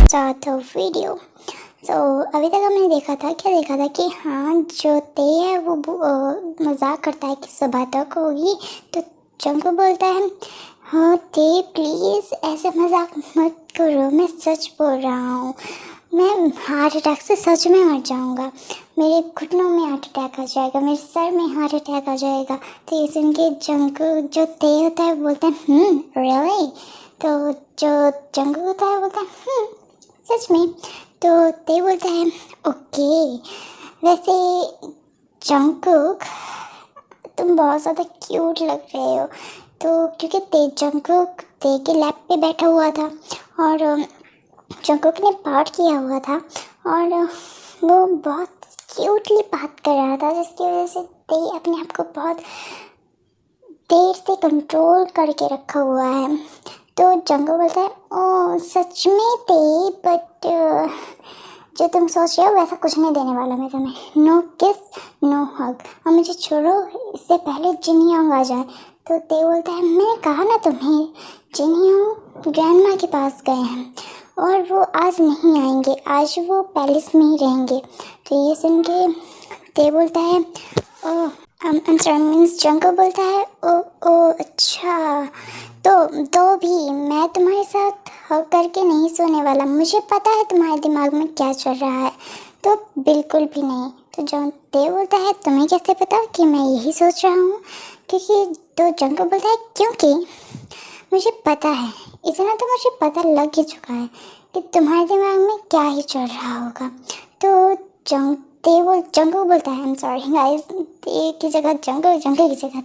Start the video. अभी तक हमने देखा था कि हाँ जो ते है वो मजाक करता है कि सुबह तक होगी। तो जंगू बोलता है हाँ ते प्लीज़ ऐसे मजाक मत करो, मैं सच बोल रहा हूँ, मैं हार्ट अटैक से सच में मर जाऊँगा, मेरे घुटनों में हार्ट अटैक आ जाएगा, मेरे सर में हार्ट अटैक आ जाएगा। तो ये सुन के जंगू जो ते होता है बोलता है रियली। तो जो जंगू होता है बोलता है सच में। तो ते बोलता है ओके। वैसे जंगकुक तुम बहुत ज़्यादा क्यूट लग रहे हो। तो क्योंकि ते जंगकुक ते के लैब पे बैठा हुआ था और जंगकुक ने पार्ट किया हुआ था और वो बहुत क्यूटली बात कर रहा था, जिसकी वजह से ते अपने आप को बहुत देर से कंट्रोल करके रखा हुआ है। तो जंगल बोलता है ओ सच में ते, बट जो तुम सोच रहे हो वैसा कुछ नहीं देने वाला मैं तुम्हें। नो किस नो हग, और मुझे छोड़ो इससे पहले जिनयोंग आ जाए। तो ते बोलता है मैंने कहा ना तुम्हें, जिनयोंग ग्रैंडमा के पास गए हैं और वो आज नहीं आएंगे, आज वो पैलेस में ही रहेंगे। तो ये सुन के ते बोलता है ओ मीन्स जंगल बोलता है ओ अच्छा। तो भी मैं तुम्हारे साथ हग करके नहीं सोने वाला, मुझे पता है तुम्हारे दिमाग में क्या चल रहा है। तो बिल्कुल भी नहीं। तो ते बोलता है तुम्हें कैसे पता कि मैं यही सोच रहा हूँ? क्योंकि तो जंगल बोलता है क्योंकि मुझे पता है, इतना तो मुझे पता लग ही चुका है कि तुम्हारे दिमाग में क्या ही चल रहा होगा। तो जंगल बोलता है आई एम सॉरी गाइस, ते की जगह जंगल की जगह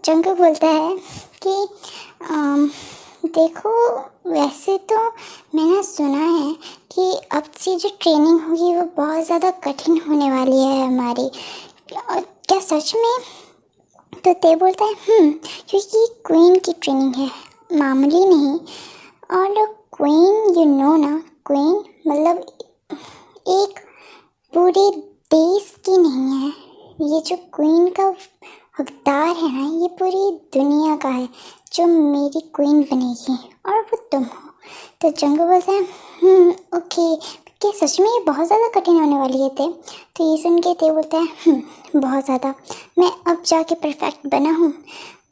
जंगल बोलता है कि देखो वैसे तो मैंने सुना है कि अब से जो ट्रेनिंग होगी वो बहुत ज़्यादा कठिन होने वाली है हमारी, क्या सच में? तो ते बोलता है क्योंकि क्वीन की ट्रेनिंग है, मामूली नहीं। और क्वीन यू नो ना, क्वीन मतलब एक पूरे देश की नहीं है, ये जो क्वीन का हकदार है ना ये पूरी दुनिया का है, जो मेरी क्वीन बनेगी और वो तुम हो। तो जंगल बोलता है ओके, क्या सच में ये बहुत ज़्यादा कठिन होने वाली है ते? तो ये सुन के ते बोलता है बहुत ज़्यादा, मैं अब जाके परफेक्ट बना हूँ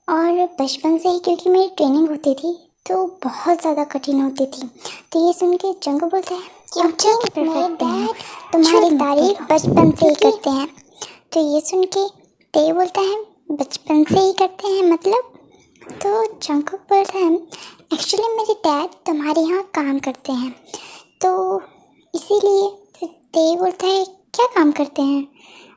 और बचपन से ही क्योंकि मेरी ट्रेनिंग होती थी तो बहुत ज़्यादा कठिन होती थी। तो ये सुन के जंगल बोलता है क्योंकि मेरे डैड तुम्हारी तारीफ बचपन से ही करते हैं। तो ये सुन के ते बोलता है बचपन से ही करते हैं मतलब? तो जंगकुक बोलता है एक्चुअली मेरे डैड तुम्हारे यहाँ काम करते हैं तो इसीलिए। तो ते बोलता है क्या काम करते हैं?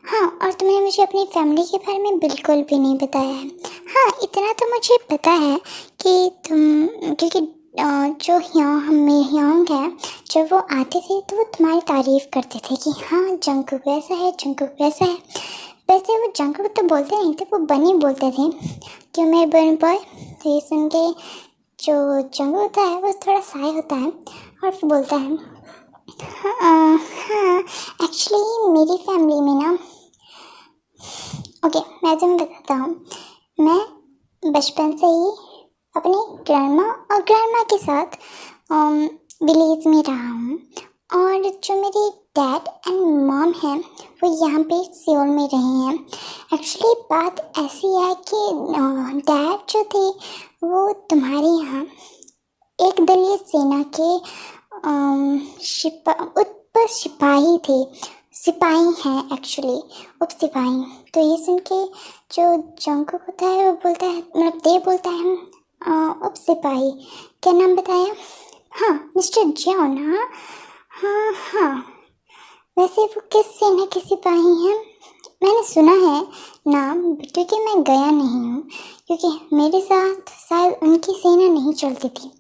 हाँ, और तुमने मुझे अपनी फैमिली के बारे में बिल्कुल भी नहीं बताया है। हाँ, इतना तो मुझे पता है कि तुम क्योंकि जो ह्योंग है जब वो आते थे तो वो तुम्हारी तारीफ़ करते थे कि हाँ जंगकुक वैसा है, जंगकुक वैसा है। वैसे वो जंगकुक तो बोलते नहीं थे, वो बनी बोलते थे क्यों मेरे बन बॉय। तो ये सुन के जो जंगकुक होता है वो थोड़ा साय होता है और फिर बोलता है हाँ एक्चुअली मेरी फैमिली में ना, ओके मैं तुम्हें बताता हूँ, मैं बचपन से ही अपनी ग्रैंडमा के साथ विलेज में रहा हूँ और जो मेरे डैड एंड मॉम हैं वो यहाँ पे सियोल में रहे हैं। एक्चुअली बात ऐसी है कि डैड जो थे वो तुम्हारे यहाँ एक दलीय सेना के सिपाही थे, सिपाही हैं एक्चुअली, उप सिपाही। तो ये सुन के जो जंगकुक होता है वो बोलता है मतलब ते बोलता है उप सिपाही क्या नाम बताया? हाँ मिस्टर जॉन। हाँ वैसे वो किस सेना के सिपाही हैं? मैंने सुना है नाम, क्योंकि मैं गया नहीं हूँ क्योंकि मेरे साथ शायद उनकी सेना नहीं चलती थी।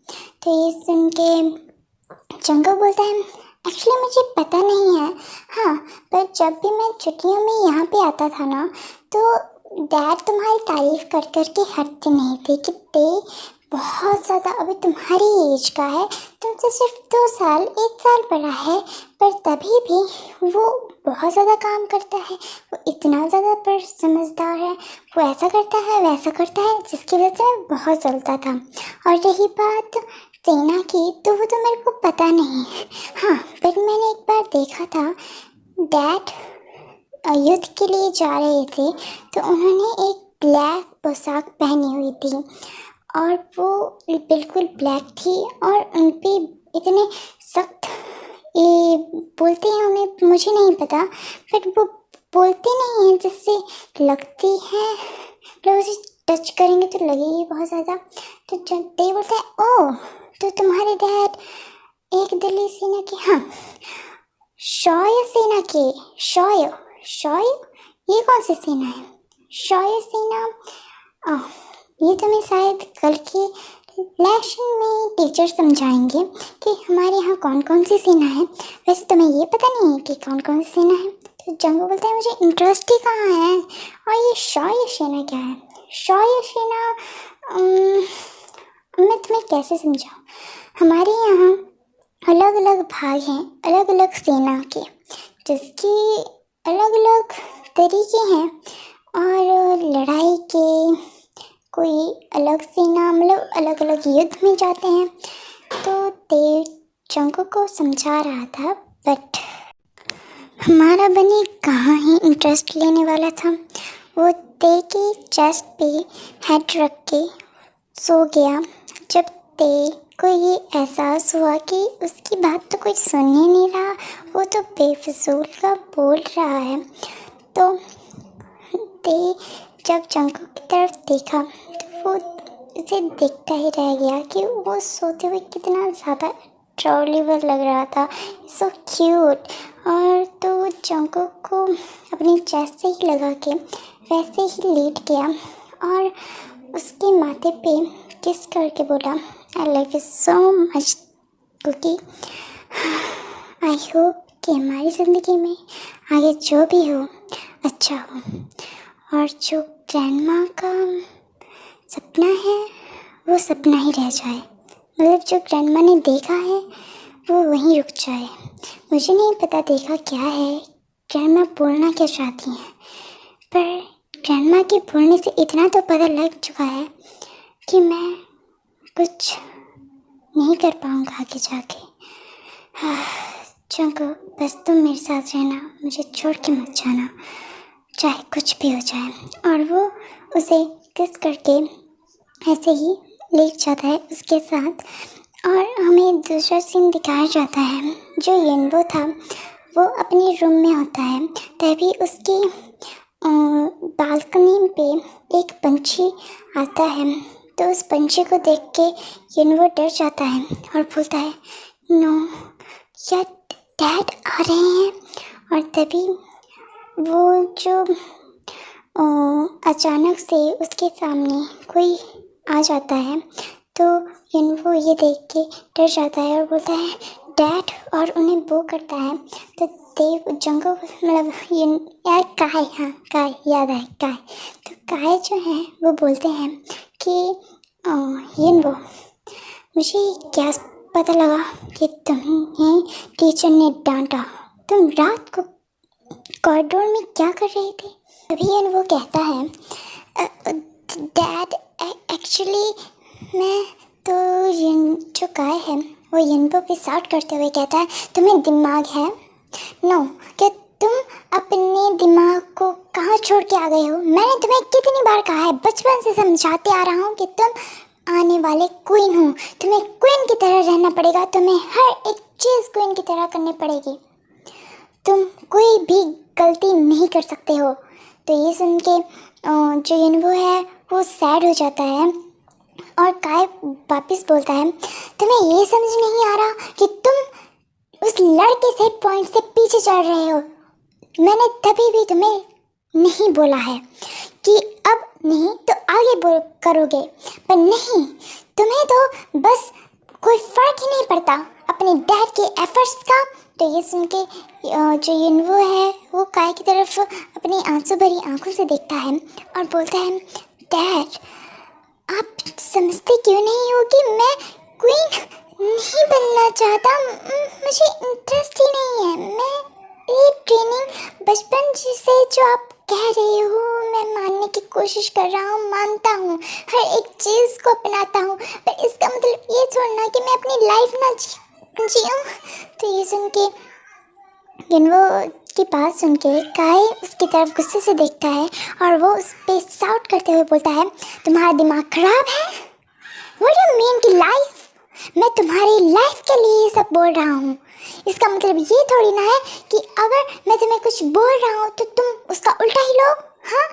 तो ये सुन के जंगल बोलता है एक्चुअली मुझे पता नहीं है। हाँ पर जब भी मैं छुट्टियों में यहाँ पे आता था ना तो डैड तुम्हारी तारीफ़ कर कर के हटते नहीं थे कि ते बहुत ज़्यादा अभी तुम्हारी एज का है, तुमसे सिर्फ 2 साल 1 साल बड़ा है, पर तभी भी वो बहुत ज़्यादा काम करता है, वो इतना ज़्यादा पर समझदार है, वो ऐसा करता है वैसा करता है जिसकी वजह से मैं बहुत जलता था। और रही बात सेना की तो वो तो मेरे को पता नहीं है। हाँ, पर मैंने एक बार देखा था, डैड युद्ध के लिए जा रहे थे तो उन्होंने एक ब्लैक पोशाक पहनी हुई थी और वो बिल्कुल ब्लैक थी और उन पे इतने सख्त ये बोलते हैं उन्हें, मुझे नहीं पता, बट वो बोलते नहीं हैं जिससे लगती है, लोग उसे टच करेंगे तो लगेगी बहुत ज़्यादा। तो जब ते बोलते हैं, ओह तो तुम्हारे डैड एक दिल्ली सेना के, हाँ शौर्य सेना के, शौर्य ये कौन सी सेना है? शौर्य सेना, ये तुम्हें शायद कल के लेसन में टीचर समझाएंगे कि हमारे यहाँ कौन कौन सी सेना है। वैसे तुम्हें ये पता नहीं है कि कौन कौन सी सेना है? तो जंगू बोलता है, मुझे इंटरेस्ट ही कहाँ है, और ये शौर्य सेना क्या है? शौर्य सेना मैं तुम्हें कैसे समझाऊँ? हमारे यहाँ अलग अलग भाग हैं, अलग अलग सेना के, जिसकी अलग अलग तरीके हैं और लड़ाई के। कोई अलग सेना, मतलब अलग अलग युद्ध में जाते हैं। तो ते जंगू को समझा रहा था, बट हमारा बनी कहाँ ही इंटरेस्ट लेने वाला था। वो ते के चेस्ट पे हेड रख के सो गया। जब ते को ये एहसास हुआ कि उसकी बात तो कोई सुन ही नहीं रहा, वो तो बेफिजूल का बोल रहा है, तो ते जब जंगू की तरफ देखा तो वो उसे देखता ही रह गया कि वो सोते हुए कितना ज़्यादा अट्रैक्टिव लग रहा था, सो क्यूट। और तो वो जंगू को अपनी चेस्ट से ही लगा के वैसे ही लेट गया और उसके माथे पे किस करके बोला, I love you so much cookie. I hope कि हमारी ज़िंदगी में आगे जो भी हो अच्छा हो, और जो ग्रैंडमा का सपना है वो सपना ही रह जाए, मतलब जो ग्रैंडमा ने देखा है वो वहीं रुक जाए। मुझे नहीं पता देखा क्या है, ग्रैंडमा बोलना क्या चाहती हैं, पर ग्रैंडमा के बोलने से इतना तो पता लग चुका है कि मैं कुछ नहीं कर पाऊँगा आगे जाके। चंको बस तुम मेरे साथ रहना, मुझे छोड़ के मत जाना, चाहे कुछ भी हो जाए। और वो उसे किस करके ऐसे ही लेट जाता है उसके साथ। और हमें दूसरा सीन दिखाया जाता है, जो येनबो था वो अपने रूम में होता है, तभी उसकी बालकनी पे एक पंछी आता है। तो उस पंछी को देख के येनबो डर जाता है और बोलता है, नो क्या डैड आ रहे हैं? और तभी वो जो अचानक से उसके सामने कोई आ जाता है, तो येनबो ये देख के डर जाता है और बोलता है डैड, और उन्हें वो करता है। तो देव जंगल, मतलब यार काय, हाँ काय याद है, काय। तो काय जो है वो बोलते हैं कि येनबो, मुझे क्या पता लगा कि तुम्हें टीचर ने डांटा, तुम रात को कॉरिडोर में क्या कर रहे थे? तभी वो कहता है, डैड एक्चुअली मैं तो जो काय है वो येनबो पे साउट करते हुए कहता है, तुम्हें दिमाग है? नो, क्या तुम अपने दिमाग को कहाँ छोड़ के आ गए हो? मैंने तुम्हें कितनी बार कहा है, बचपन से समझाते आ रहा हूँ कि तुम आने वाले क्वीन हो, तुम्हें क्वीन की तरह रहना पड़ेगा, तुम्हें हर एक चीज़ क्वीन की तरह करनी पड़ेगी, तुम कोई भी गलती नहीं कर सकते हो। तो ये सुन के जो येनबो है वो सैड हो जाता है और काय वापस बोलता है, तुम्हें ये समझ नहीं आ रहा कि तुम उस लड़के से पॉइंट से पीछे चढ़ रहे हो। मैंने तभी भी तुम्हें नहीं बोला है कि अब नहीं तो आगे करोगे, पर नहीं, तुम्हें तो बस कोई फ़र्क ही नहीं पड़ता अपने डैड के एफर्ट्स का। तो ये सुन के जो येनबो है वो काय की तरफ अपनी आंसू भरी आंखों से देखता है और बोलता है, डैड आप समझते क्यों नहीं हो कि मैं क्वीन नहीं बनना चाहता, मुझे इंटरेस्ट ही नहीं है, मैं ये ट्रेनिंग बचपन से जो आप कह रहे हो मैं मानने की कोशिश कर रहा हूँ, मानता हूँ, हर एक चीज़ को अपनाता हूँ, पर इसका मतलब ये थोड़ा कि मैं अपनी लाइफ ना जियूँ। तो ये सुन के गिनवो की बात सुन के काई उसकी तरफ गुस्से से देखता है और वो उस पर शाउट करते हुए बोलता है, तुम्हारा दिमाग खराब है? व्हाट यू मीन कि लाइफ? मैं तुम्हारी लाइफ के लिए ये सब बोल रहा हूँ। इसका मतलब ये थोड़ी ना है कि अगर मैं तुम्हें कुछ बोल रहा हूँ तो तुम उसका उल्टा ही लो। हाँ,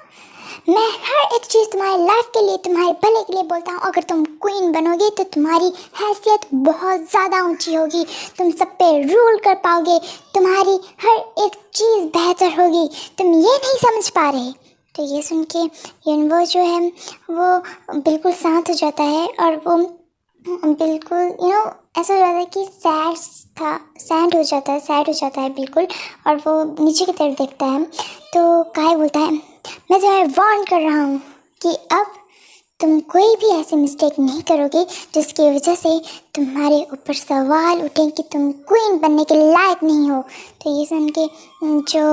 मैं हर एक चीज़ तुम्हारी लाइफ के लिए, तुम्हारे भले के लिए बोलता हूँ। अगर तुम क्वीन बनोगे तो तुम्हारी हैसियत बहुत ज़्यादा ऊंची होगी, तुम सब पे रूल कर पाओगे, तुम्हारी हर एक चीज़ बेहतर होगी। तुम ये नहीं समझ पा रहे। तो ये सुन के युनवो जो है वो बिल्कुल शांत हो जाता है और वो बिल्कुल ऐसा हो जाता है कि सैड हो जाता है बिल्कुल। और वो नीचे की तरफ देखता है तो काय बोलता है, मैं तुम्हें वार्न कर रहा हूँ कि अब तुम कोई भी ऐसी मिस्टेक नहीं करोगे जिसकी वजह से तुम्हारे ऊपर सवाल उठे कि तुम क्वीन बनने के लायक नहीं हो। तो ये सुन के जो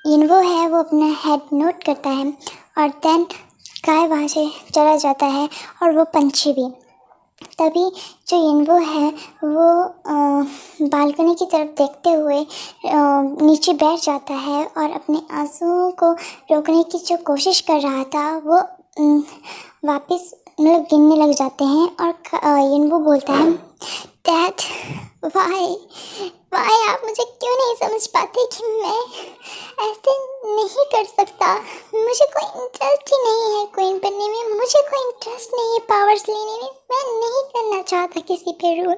युनवो है वो अपना हेड नोट करता है और देन काय वहाँ से चला जाता है और वो पंछी भी। तभी जो युनवो है वो बालकनी की तरफ देखते हुए नीचे बैठ जाता है और अपने आंसुओं को रोकने की जो कोशिश कर रहा था वो वापस मतलब गिनने लग जाते हैं। और युनवो बोलता है, डैड वाई आप मुझे क्यों नहीं समझ पाते कि मैं ऐसे नहीं कर सकता। मुझे कोई इंटरेस्ट ही नहीं है क्वीन बनने में, मुझे कोई इंटरेस्ट नहीं है पावर्स लेने में। मैं नहीं करना चाहता किसी पे रूल,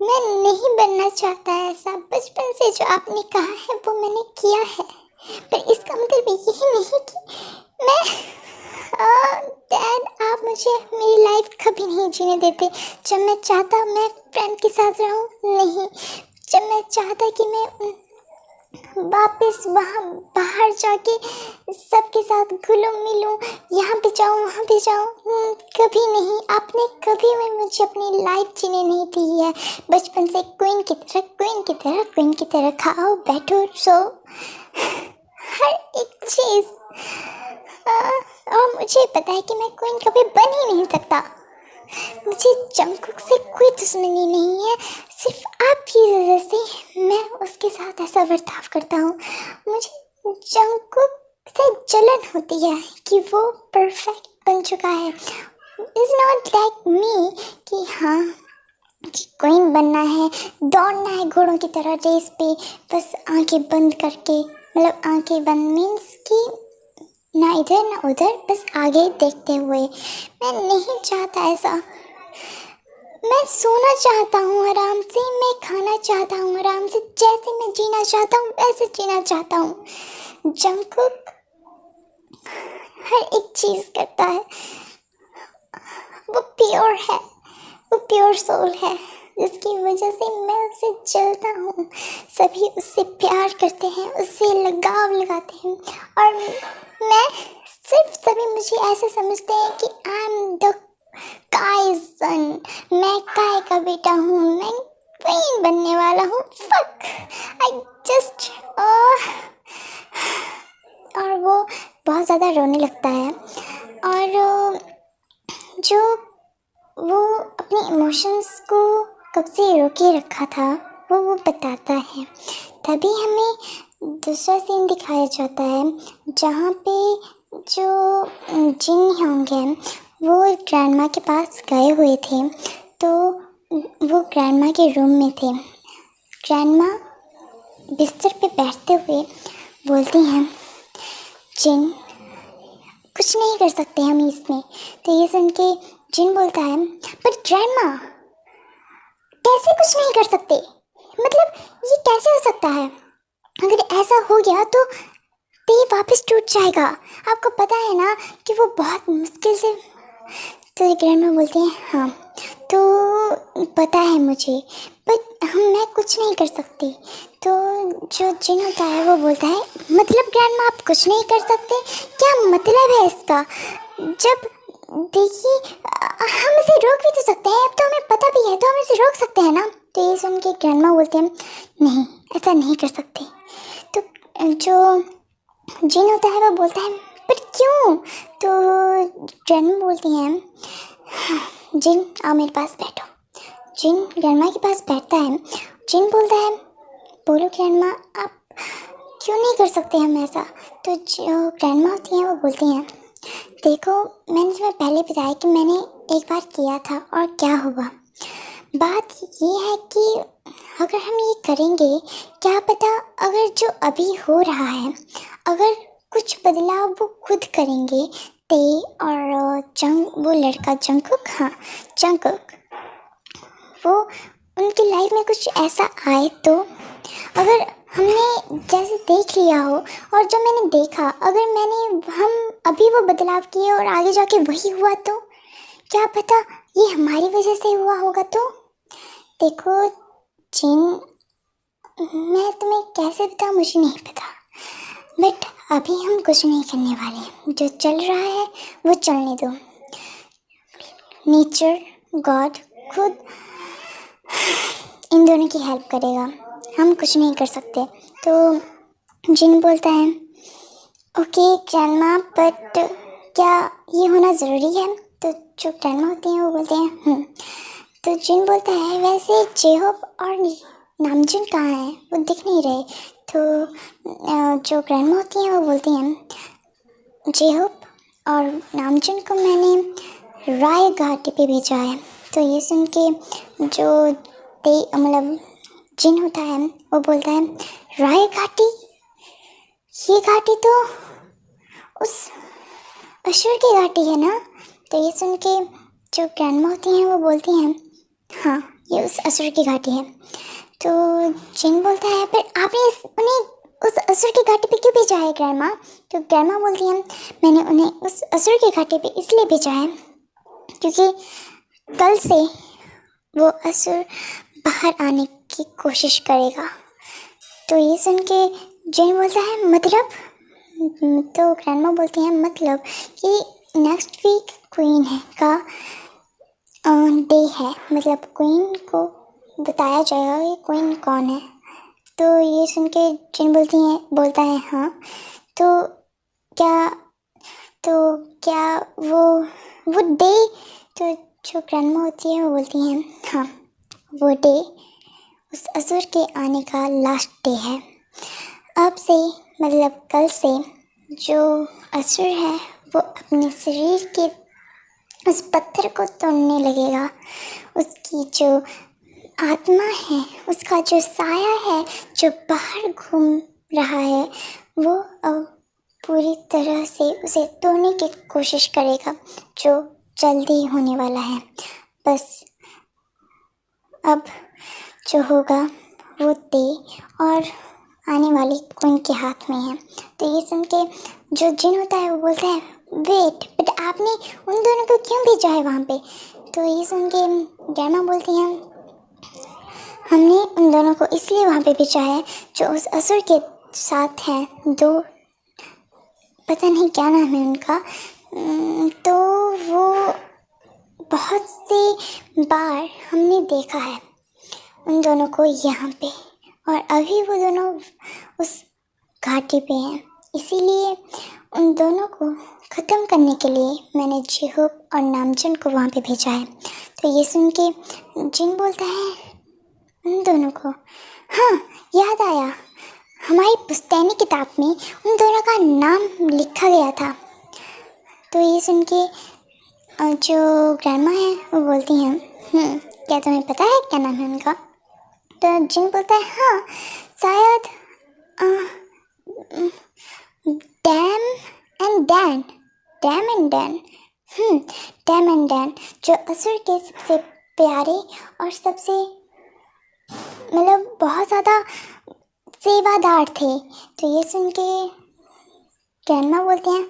मैं नहीं बनना चाहता ऐसा। बचपन से जो आपने कहा है वो मैंने किया है, पर इसका मतलब यही नहीं कि मैं डैड आप मुझे मेरी लाइफ कभी नहीं जीने देते। जब मैं चाहता मैं फ्रेंड के साथ रहूं, नहीं, जब मैं चाहता कि मैं वापस वहाँ बाहर जाके सबके साथ घुलूं मिलूं, यहाँ पे जाऊँ वहाँ पे जाऊँ, कभी नहीं। आपने कभी भी मुझे अपनी लाइफ जीने नहीं दी है। बचपन से क्वीन की तरह खाओ बैठो सो, हर एक चीज़। और मुझे पता है कि मैं क्वीन कभी बन ही नहीं सकता। मुझे जंगकुक से कोई दुश्मनी नहीं है, सिर्फ आपकी वजह से मैं उसके साथ ऐसा बर्ताव करता हूँ। मुझे जंगकुक से जलन होती है कि वो परफेक्ट बन चुका है। इट्स नॉट लाइक मी कि हाँ कि क्वीन बनना है, दौड़ना है घोड़ों की तरह रेस पे, बस आंखें बंद करके, मतलब आंखें बंद मीन्स कि ना इधर ना उधर, बस आगे देखते हुए। मैं नहीं चाहता ऐसा। मैं सोना चाहता हूँ आराम से, मैं खाना चाहता हूँ आराम से, जैसे मैं जीना चाहता हूँ वैसे जीना चाहता हूँ। जंगकुक हर एक चीज़ करता है, वो प्योर है, वो प्योर सोल है, जिसकी वजह से मैं उससे जलता हूँ। सभी उससे प्यार करते हैं, उससे लगाव लगाते हैं, और मैं सिर्फ सभी मुझे ऐसे समझते हैं कि आई एम द काय सन, मैं काय का बेटा हूँ, मैं क्वीन बनने वाला हूँ। फक आई जस्ट और वो बहुत ज़्यादा रोने लगता है। और जो वो अपने इमोशंस को कब से रोके रखा था वो बताता है। तभी हमें दूसरा सीन दिखाया जाता है जहाँ पे जो जिन होंगे वो ग्रैंडमा के पास गए हुए थे। तो वो ग्रैंडमा के रूम में थे। ग्रैंडमा बिस्तर पे बैठते हुए बोलती हैं, जिन कुछ नहीं कर सकते हम इसमें। तो ये सुन के जिन बोलता है, पर ग्रैंडमा कैसे कुछ नहीं कर सकते, मतलब ये कैसे हो सकता है? अगर ऐसा हो गया तो ये वापस टूट जाएगा। आपको पता है ना कि वो बहुत मुश्किल से। तो ग्रैंडमा बोलती हैं, हाँ तो पता है मुझे, बट मैं कुछ नहीं कर सकती। तो जो जिन होता है वो बोलता है, मतलब ग्रैंडमा आप कुछ नहीं कर सकते? क्या मतलब है इसका? जब देखिए हम इसे रोक भी तो सकते हैं, अब तो हमें पता भी है तो हम इसे रोक सकते हैं ना। तो ये सुन के ग्रैंडमा बोलते हैं नहीं, ऐसा नहीं कर सकते। तो जो जिन होता है वो बोलता है पर क्यों? तो ग्रैंडमा बोलती हैं "हाँ, जिन आओ मेरे पास बैठो। जिन ग्रैंडमा के पास बैठता है। जिन बोलता है बोलो ग्रैंडमा, आप क्यों नहीं कर सकते हम ऐसा? तो जो ग्रैंडमा होती हैं वो बोलती हैं देखो, मैंने तुम्हें पहले बताया कि मैंने एक बार किया था और क्या हुआ। बात ये है कि अगर हम ये करेंगे, क्या पता अगर जो अभी हो रहा है, अगर कुछ बदलाव वो खुद करेंगे, ते और वो लड़का जंगकुक, हाँ जंगकुक, वो उनकी लाइफ में कुछ ऐसा आए तो अगर हमने जैसे देख लिया हो और जो मैंने देखा, अगर हम अभी वो बदलाव किए और आगे जाके वही हुआ तो क्या पता ये हमारी वजह से हुआ होगा। तो देखो जिन, मैं तुम्हें कैसे बताऊँ मुझे नहीं पता, बट अभी हम कुछ नहीं करने वाले। जो चल रहा है वो चलने दो। नेचर, गॉड खुद इन दोनों की हेल्प करेगा, हम कुछ नहीं कर सकते। तो जिन बोलता है ओके ग्रैंडमा, बट क्या ये होना ज़रूरी है? तो जो ग्रैंडमा होती हैं वो बोलते हैं तो जिन बोलता है वैसे जेहोप और नामजुन कहाँ हैं? वो दिख नहीं रहे। तो जो ग्रैंडमा होती हैं वो बोलती हैं जेहोप और नामजुन को मैंने राय घाटी पे भेजा है। तो ये सुन के जो मतलब जिन होता है वो बोलता है राय घाटी, ये घाटी तो उस असुर की घाटी है ना? तो ये सुन के जो ग्रैंडमा होती हैं वो बोलती हैं हाँ ये उस असुर की घाटी है। तो जिन बोलता है पर आपने उन्हें उस असुर की घाटी पे क्यों भेजा है ग्रैंडमा? तो ग्रैंडमा बोलती हैं मैंने उन्हें उस असुर की घाटी पे इसलिए भेजा है क्योंकि कल से वो असुर बाहर आने की कोशिश करेगा। तो ये सुन के जिन बोलता है मतलब? तो ग्रैंडमा बोलती हैं मतलब कि नेक्स्ट वीक क्वीन है का डे है, मतलब क्वीन को बताया जाएगा कि क्वीन कौन है। तो ये सुन के जिन बोलता है हाँ क्या वो डे? तो जो ग्रैंडमा होती है वो बोलती हैं हाँ वो डे उस असुर के आने का लास्ट डे है। अब से मतलब कल से जो असुर है वो अपने शरीर के उस पत्थर को तोड़ने लगेगा। उसकी जो आत्मा है, उसका जो साया है जो बाहर घूम रहा है, वो अब पूरी तरह से उसे तोड़ने की कोशिश करेगा, जो जल्दी होने वाला है। बस अब जो होगा वो ते और आने वाली क्वीन के हाथ में है। तो ये सुन के जो जिन होता है वो बोलता है वेट, बट आपने उन दोनों को क्यों भेजा है वहाँ पे? तो ये सुन के ग्रैंडमा बोलती हैं हमने उन दोनों को इसलिए वहाँ पे भेजा है जो उस असुर के साथ हैं, दो पता नहीं क्या नाम है उनका। तो वो बहुत सी बार हमने देखा है उन दोनों को यहाँ पे, और अभी वो दोनों उस घाटी पे हैं। इसीलिए उन दोनों को ख़त्म करने के लिए मैंने जेहोप और नामजुन को वहाँ पे भेजा है। तो ये सुन के जिन बोलता है उन दोनों को हाँ याद आया, हमारी पुश्तैनी किताब में उन दोनों का नाम लिखा गया था। तो ये सुन के जो ग्रैंडमा है वो बोलती हैं क्या तुम्हें पता है क्या नाम है उनका? तो जिन बोलता है हाँ शायद dam and Dan, dam and Dan, dam and Dan, जो असुर के सबसे प्यारे और सबसे मतलब बहुत ज़्यादा सेवादार थे। तो ये सुन के ग्रैंडमा बोलते हैं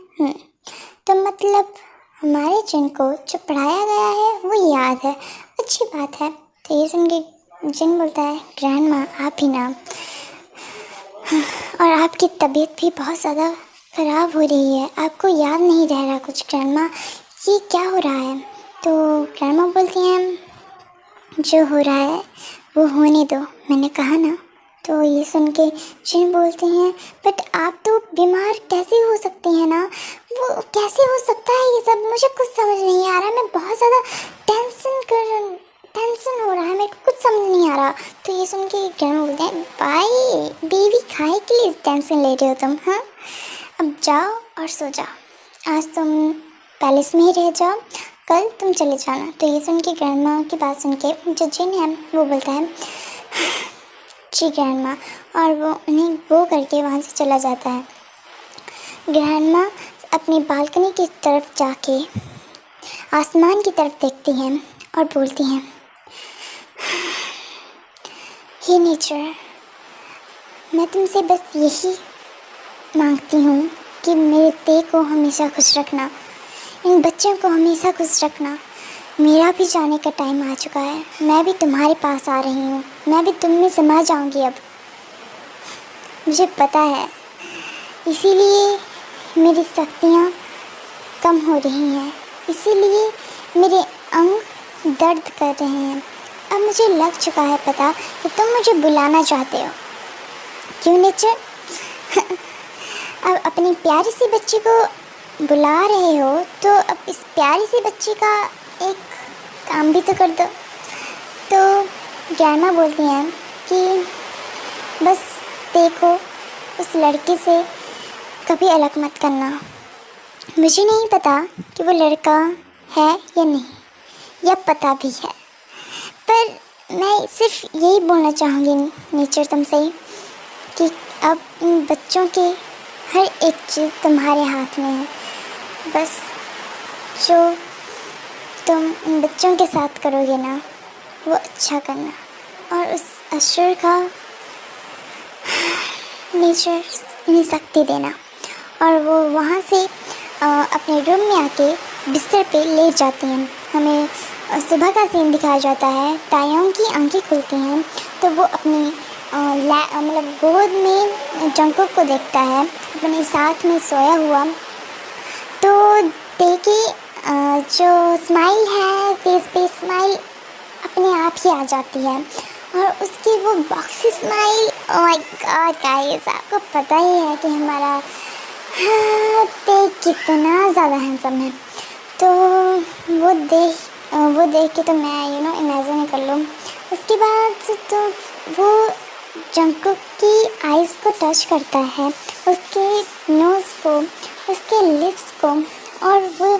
तो मतलब हमारे जिन को जो पढ़ाया गया है वो याद है, अच्छी बात है। तो ये सुन के जिन बोलता है ग्रैंडमा आप ही ना, और आपकी तबीयत भी बहुत ज़्यादा ख़राब हो रही है, आपको याद नहीं रह रहा कुछ ग्रैंडमा, ये क्या हो रहा है? तो ग्रैंडमा बोलती हैं जो हो रहा है वो होने दो, मैंने कहा ना। तो ये सुन के जिन बोलते हैं बट आप तो बीमार कैसे हो सकती हैं ना, वो कैसे हो सकता है ये सब, मुझे कुछ समझ नहीं आ रहा। मैं बहुत ज़्यादा टेंशन हो रहा है, मेरे को कुछ समझ नहीं आ रहा। तो ये सुन के घर में बोलते हैं भाई बेबी खाए के लिए टेंशन ले रहे हो तुम, हाँ अब जाओ और सो जाओ, आज तुम पैलेस में ही रह जाओ, कल तुम चले जाना। तो ये सुन के ग्रैंडमा की बात सुन के जो जिन है वो बोलता है जी ग्रैंडमा, और वो उन्हें वो करके वहाँ से चला जाता है। ग्रैंडमा अपनी बालकनी की तरफ जाके आसमान की तरफ देखती हैं और बोलती हैं हे नेचर, मैं तुमसे बस यही मांगती हूँ कि मेरे ते को हमेशा खुश रखना, इन बच्चों को हमेशा खुश रखना। मेरा भी जाने का टाइम आ चुका है, मैं भी तुम्हारे पास आ रही हूँ, मैं भी तुम में समा जाऊँगी अब, मुझे पता है। इसीलिए मेरी शक्तियाँ कम हो रही हैं, इसीलिए मेरे अंग दर्द कर रहे हैं। अब मुझे लग चुका है पता कि तुम मुझे बुलाना चाहते हो। क्यों नेचर? अब अपनी प्यारी सी बच्ची को बुला रहे हो तो अब इस प्यारी सी बच्ची का एक काम भी तो कर दो। तो ग्रैंडमा बोलती हैं कि बस देखो उस लड़के से कभी अलग मत करना। मुझे नहीं पता कि वो लड़का है या नहीं, या पता भी है, पर मैं सिर्फ यही बोलना चाहूँगी नेचर तुमसे कि अब इन बच्चों के हर एक चीज़ तुम्हारे हाथ में है। बस जो तुम इन बच्चों के साथ करोगे ना वो अच्छा करना, और उस असुर का नेचर इन्हें शक्ति देना। और वो वहाँ से अपने रूम में आके बिस्तर पे लेट जाती हैं। हमें सुबह का सीन दिखाया जाता है, तायोंग की आंखें खुलती हैं तो वो अपनी मतलब गोद में जंगकुक को देखता है अपने साथ में सोया हुआ। तो देखी जो स्माइल है, फेस पे स्माइल अपने आप ही आ जाती है, और उसकी वो boxy smile, oh my God guys, आपको पता ही है कि हमारा ते कितना ज़्यादा हैंडसम है। तो वो देख के तो मैं इमेजिन कर लूँ। उसके बाद तो वो जंगकुक की आइज़ को टच करता है, उसके नोज़ को, उसके लिप्स को, और वो